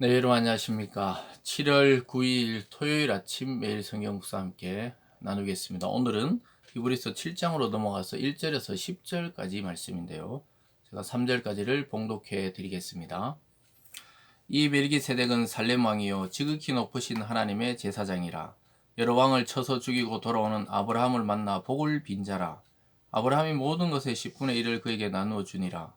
네, 여러분 안녕하십니까. 7월 9일 토요일 아침 매일 성경 묵사 함께 나누겠습니다. 오늘은 히브리서 7장으로 넘어가서 1절에서 10절까지 말씀인데요. 제가 3절까지를 봉독해 드리겠습니다. 이 멜기세덱은 살렘 왕이요 지극히 높으신 하나님의 제사장이라. 여러 왕을 쳐서 죽이고 돌아오는 아브라함을 만나 복을 빈 자라. 아브라함이 모든 것의 10분의 1을 그에게 나누어 주니라.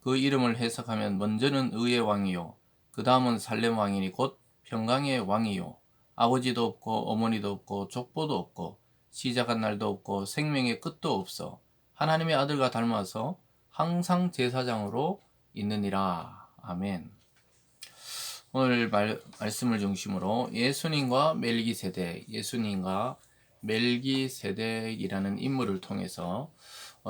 그 이름을 해석하면 먼저는 의의 왕이요 그 다음은 살렘 왕이니 곧 평강의 왕이요 아버지도 없고 어머니도 없고 족보도 없고 시작한 날도 없고 생명의 끝도 없어 하나님의 아들과 닮아서 항상 제사장으로 있느니라. 아멘. 오늘 말씀을 중심으로 예수님과 멜기세덱이라는 인물을 통해서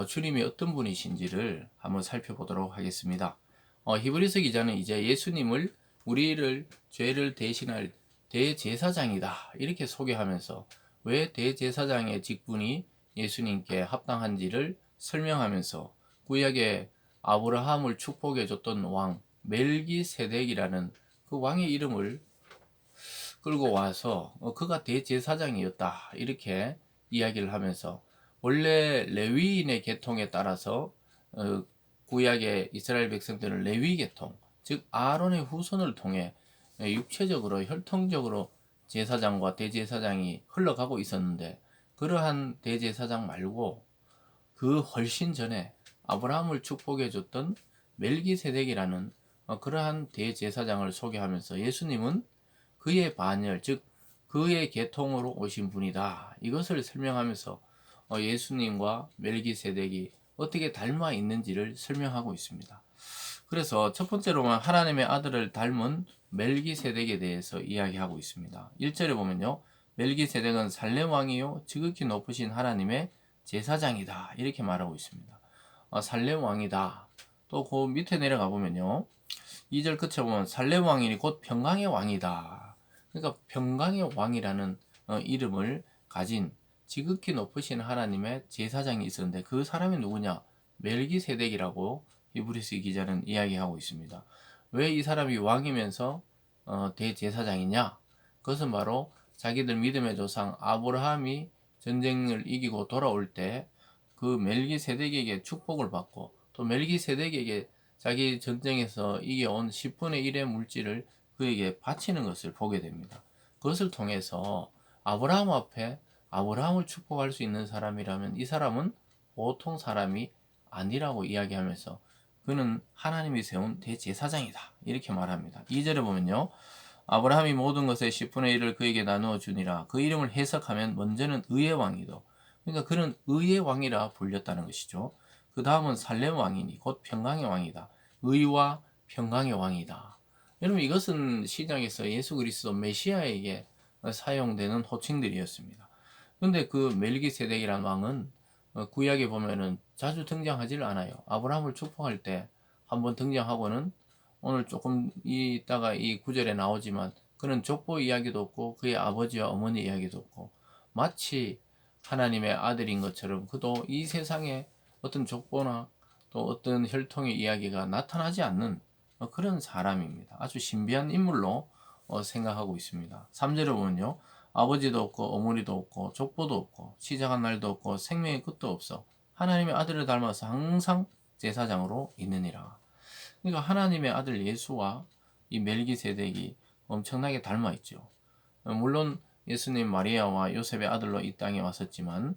주님이 어떤 분이신지를 한번 살펴보도록 하겠습니다. 히브리서 기자는 이제 예수님을 우리를 죄를 대신할 대제사장이다 이렇게 소개하면서 왜 대제사장의 직분이 예수님께 합당한지를 설명하면서 구약의 아브라함을 축복해 줬던 왕 멜기세덱이라는 그 왕의 이름을 끌고 와서 그가 대제사장이었다 이렇게 이야기를 하면서 원래 레위인의 계통에 따라서 구약의 이스라엘 백성들은 레위 계통 즉 아론의 후손을 통해 육체적으로 혈통적으로 제사장과 대제사장이 흘러가고 있었는데 그러한 대제사장 말고 그 훨씬 전에 아브라함을 축복해 줬던 멜기세덱이라는 그러한 대제사장을 소개하면서 예수님은 그의 반열 즉 그의 계통으로 오신 분이다 이것을 설명하면서 예수님과 멜기세덱이 어떻게 닮아 있는지를 설명하고 있습니다. 그래서 첫 번째로만 하나님의 아들을 닮은 멜기세덱에 대해서 이야기하고 있습니다. 1절에 보면요. 멜기세덱은 살렘 왕이요 지극히 높으신 하나님의 제사장이다 이렇게 말하고 있습니다. 살렘 왕이다. 또 그 밑에 내려가 보면요. 2절 끝에 보면 살렘 왕이니 곧 평강의 왕이다. 그러니까 평강의 왕이라는 이름을 가진 지극히 높으신 하나님의 제사장이 있었는데 그 사람이 누구냐? 멜기세덱이라고 히브리서 기자는 이야기하고 있습니다. 왜 이 사람이 왕이면서 대제사장이냐? 그것은 바로 자기들 믿음의 조상 아브라함이 전쟁을 이기고 돌아올 때 그 멜기세덱에게 축복을 받고 또 멜기세덱에게 자기 전쟁에서 이겨온 10분의 1의 물질을 그에게 바치는 것을 보게 됩니다. 그것을 통해서 아브라함 앞에 아브라함을 축복할 수 있는 사람이라면 이 사람은 보통 사람이 아니라고 이야기하면서 그는 하나님이 세운 대제사장이다 이렇게 말합니다. 2절에 보면요. 아브라함이 모든 것의 10분의 1을 그에게 나누어 주니라. 그 이름을 해석하면 먼저는 의의 왕이다. 그러니까 그는 의의 왕이라 불렸다는 것이죠. 그 다음은 살렘 왕이니 곧 평강의 왕이다. 의와 평강의 왕이다. 여러분 이것은 시장에서 예수 그리스도 메시아에게 사용되는 호칭들이었습니다. 그런데 그 멜기세덱이라는 왕은 구약에 보면은 자주 등장하지를 않아요. 아브라함을 축복할 때 한번 등장하고는 오늘 조금 이따가 이 구절에 나오지만 그는 족보 이야기도 없고 그의 아버지와 어머니 이야기도 없고 마치 하나님의 아들인 것처럼 그도 이 세상에 어떤 족보나 또 어떤 혈통의 이야기가 나타나지 않는 그런 사람입니다. 아주 신비한 인물로 생각하고 있습니다. 3절에 보면요. 아버지도 없고 어머니도 없고 족보도 없고 시작한 날도 없고 생명의 끝도 없어 하나님의 아들을 닮아서 항상 제사장으로 있느니라. 그러니까 하나님의 아들 예수와 이 멜기세덱이 엄청나게 닮아 있죠. 물론 예수님 마리아와 요셉의 아들로 이 땅에 왔었지만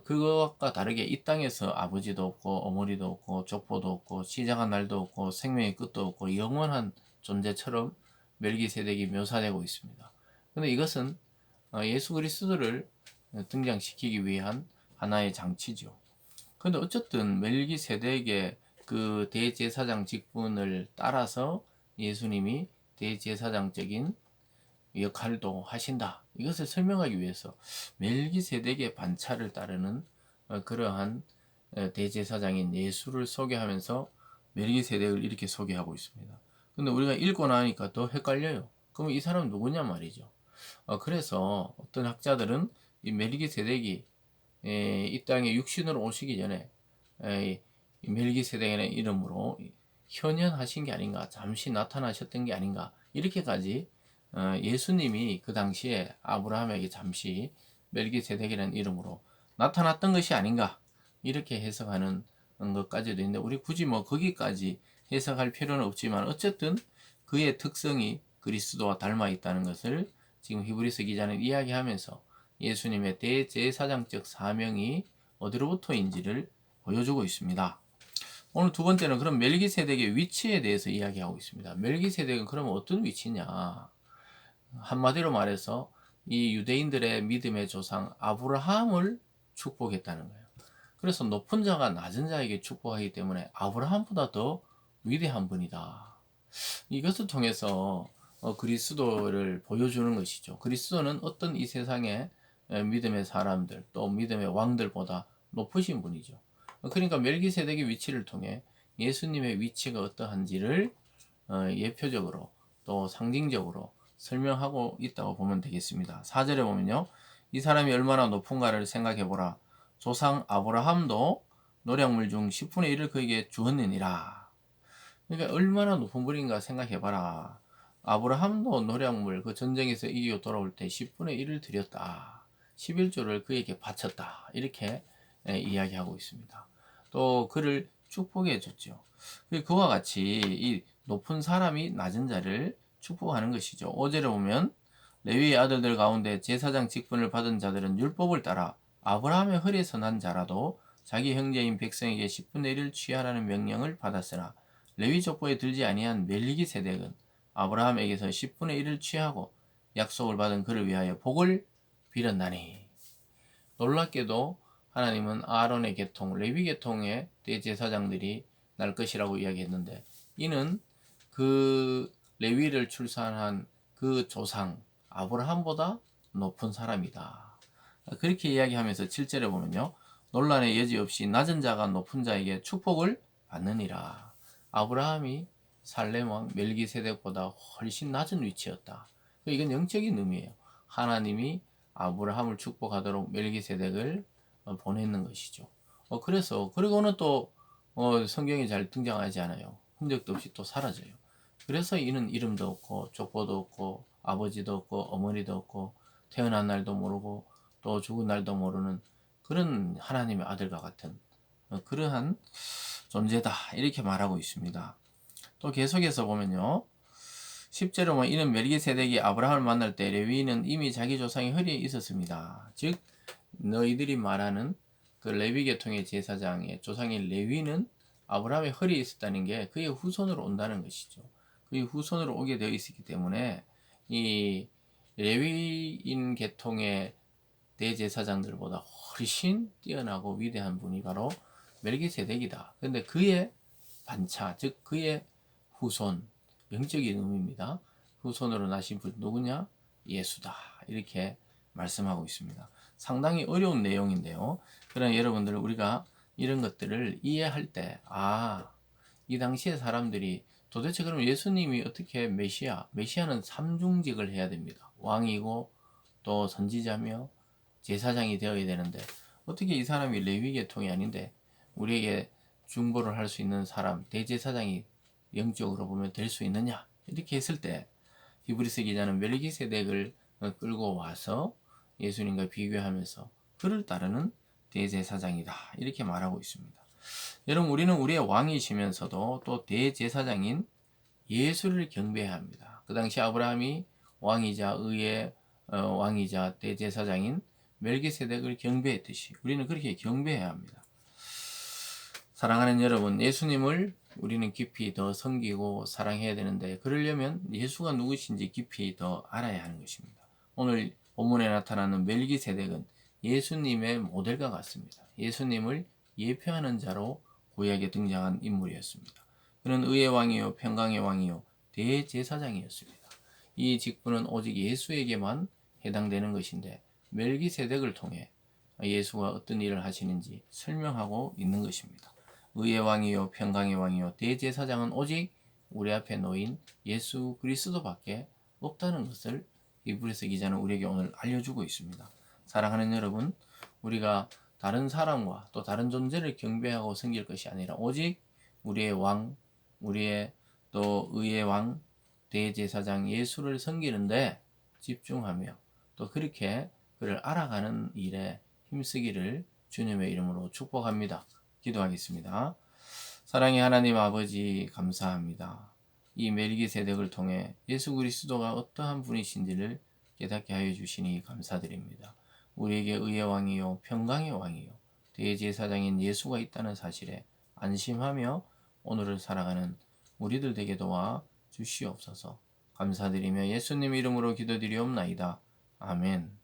그것과 다르게 이 땅에서 아버지도 없고 어머니도 없고 족보도 없고 시작한 날도 없고 생명의 끝도 없고 영원한 존재처럼 멜기세덱이 묘사되고 있습니다. 그런데 이것은 예수 그리스도를 등장시키기 위한 하나의 장치죠. 그런데 어쨌든 멜기세덱의 그 대제사장 직분을 따라서 예수님이 대제사장적인 역할도 하신다. 이것을 설명하기 위해서 멜기세덱의 반차를 따르는 그러한 대제사장인 예수를 소개하면서 멜기세덱을 이렇게 소개하고 있습니다. 근데 우리가 읽고 나니까 더 헷갈려요. 그럼 이 사람 누구냐 말이죠. 그래서 어떤 학자들은 이 멜기세덱이 이 땅에 육신으로 오시기 전에 이 멜기세덱이라는 이름으로 현현하신 게 아닌가, 잠시 나타나셨던 게 아닌가, 이렇게까지 예수님이 그 당시에 아브라함에게 잠시 멜기세덱이라는 이름으로 나타났던 것이 아닌가, 이렇게 해석하는 것까지도 있는데, 우리 굳이 뭐 거기까지 해석할 필요는 없지만 어쨌든 그의 특성이 그리스도와 닮아 있다는 것을 지금 히브리서 기자는 이야기하면서 예수님의 대제사장적 사명이 어디로부터인지를 보여주고 있습니다. 오늘 두 번째는 그럼 멜기세덱의 위치에 대해서 이야기하고 있습니다. 멜기세덱은 그러면 어떤 위치냐? 한마디로 말해서 이 유대인들의 믿음의 조상 아브라함을 축복했다는 거예요. 그래서 높은 자가 낮은 자에게 축복하기 때문에 아브라함보다 더 위대한 분이다. 이것을 통해서 그리스도를 보여주는 것이죠. 그리스도는 어떤 이 세상의 믿음의 사람들, 또 믿음의 왕들보다 높으신 분이죠. 그러니까 멜기세덱의 위치를 통해 예수님의 위치가 어떠한지를 예표적으로 또 상징적으로 설명하고 있다고 보면 되겠습니다. 4절에 보면요, 이 사람이 얼마나 높은가를 생각해 보라. 조상 아브라함도 노량물 중 10분의 1을 그에게 주었느니라. 그러니까 얼마나 높은 분인가 생각해 봐라. 아브라함도 노량물 그 전쟁에서 이기고 돌아올 때 10분의 1을 드렸다. 11조를 그에게 바쳤다. 이렇게 이야기하고 있습니다. 또 그를 축복해 줬죠. 그와 같이 이 높은 사람이 낮은 자를 축복하는 것이죠. 5절에 보면 레위의 아들들 가운데 제사장 직분을 받은 자들은 율법을 따라 아브라함의 허리에서 난 자라도 자기 형제인 백성에게 10분의 1을 취하라는 명령을 받았으나 레위 족보에 들지 아니한 멜기세덱은 아브라함에게서 10분의 1을 취하고 약속을 받은 그를 위하여 복을 빌었나니. 놀랍게도 하나님은 아론의 계통, 레위 계통의 대제사장들이 날 것이라고 이야기했는데, 이는 그 레위를 출산한 그 조상 아브라함보다 높은 사람이다. 그렇게 이야기하면서 7절에 보면요, 논란의 여지 없이 낮은 자가 높은 자에게 축복을 받느니라. 아브라함이 살렘 왕 멜기세덱보다 훨씬 낮은 위치였다. 이건 영적인 의미예요. 하나님이 아브라함을 축복하도록 멜기세덱을 보냈는 것이죠. 그래서 그리고는 또 성경에 잘 등장하지 않아요. 흔적도 없이 또 사라져요. 그래서 이는 이름도 없고 족보도 없고 아버지도 없고 어머니도 없고 태어난 날도 모르고 또 죽은 날도 모르는 그런 하나님의 아들과 같은 그러한 존재다, 이렇게 말하고 있습니다. 또 계속해서 보면요, 10절에 보면 이는 멜기세덱이 아브라함을 만날 때 레위인은 이미 자기 조상의 허리에 있었습니다. 즉 너희들이 말하는 그 레위 계통의 제사장의 조상인 레위는 아브라함의 허리에 있었다는 게 그의 후손으로 온다는 것이죠. 그의 후손으로 오게 되어 있었기 때문에 이 레위인 계통의 대제사장들보다 훨씬 뛰어나고 위대한 분이 바로 멜기세덱이다. 그런데 그의 반차, 즉 그의 후손, 영적인 의미입니다. 후손으로 나신 분 누구냐? 예수다. 이렇게 말씀하고 있습니다. 상당히 어려운 내용인데요. 그러나 여러분들, 우리가 이런 것들을 이해할 때, 이 당시의 사람들이 도대체 그럼 예수님이 어떻게 메시아는 삼중직을 해야 됩니다. 왕이고 또 선지자며 제사장이 되어야 되는데 어떻게 이 사람이 레위 계통이 아닌데 우리에게 중보를 할 수 있는 사람, 대제사장이 영적으로 보면 될 수 있느냐? 이렇게 했을 때 히브리서 기자는 멜기세덱을 끌고 와서 예수님과 비교하면서 그를 따르는 대제사장이다, 이렇게 말하고 있습니다. 여러분, 우리는 우리의 왕이시면서도 또 대제사장인 예수를 경배해야 합니다. 그 당시 아브라함이 왕이자 의의 왕이자 대제사장인 멜기세덱을 경배했듯이 우리는 그렇게 경배해야 합니다. 사랑하는 여러분, 예수님을 우리는 깊이 더 섬기고 사랑해야 되는데, 그러려면 예수가 누구신지 깊이 더 알아야 하는 것입니다. 오늘 본문에 나타나는 멜기세덱은 예수님의 모델과 같습니다. 예수님을 예표하는 자로 구약에 등장한 인물이었습니다. 그는 의의 왕이요 평강의 왕이요 대제사장이었습니다. 이 직분은 오직 예수에게만 해당되는 것인데 멜기세덱을 통해 예수가 어떤 일을 하시는지 설명하고 있는 것입니다. 의의 왕이요 평강의 왕이요 대제사장은 오직 우리 앞에 놓인 예수 그리스도밖에 없다는 것을 히브리서 기자는 우리에게 오늘 알려주고 있습니다. 사랑하는 여러분, 우리가 다른 사람과 또 다른 존재를 경배하고 섬길 것이 아니라 오직 우리의 왕 우리의 또 의의 왕 대제사장 예수를 섬기는데 집중하며 또 그렇게 그를 알아가는 일에 힘쓰기를 주님의 이름으로 축복합니다. 기도하겠습니다. 사랑의 하나님 아버지 감사합니다. 이 멜기세덱을 통해 예수 그리스도가 어떠한 분이신지를 깨닫게 하여 주시니 감사드립니다. 우리에게 의의 왕이요 평강의 왕이요 대제사장인 예수가 있다는 사실에 안심하며 오늘을 살아가는 우리들 되게 도와 주시옵소서. 감사드리며 예수님 이름으로 기도드리옵나이다. 아멘.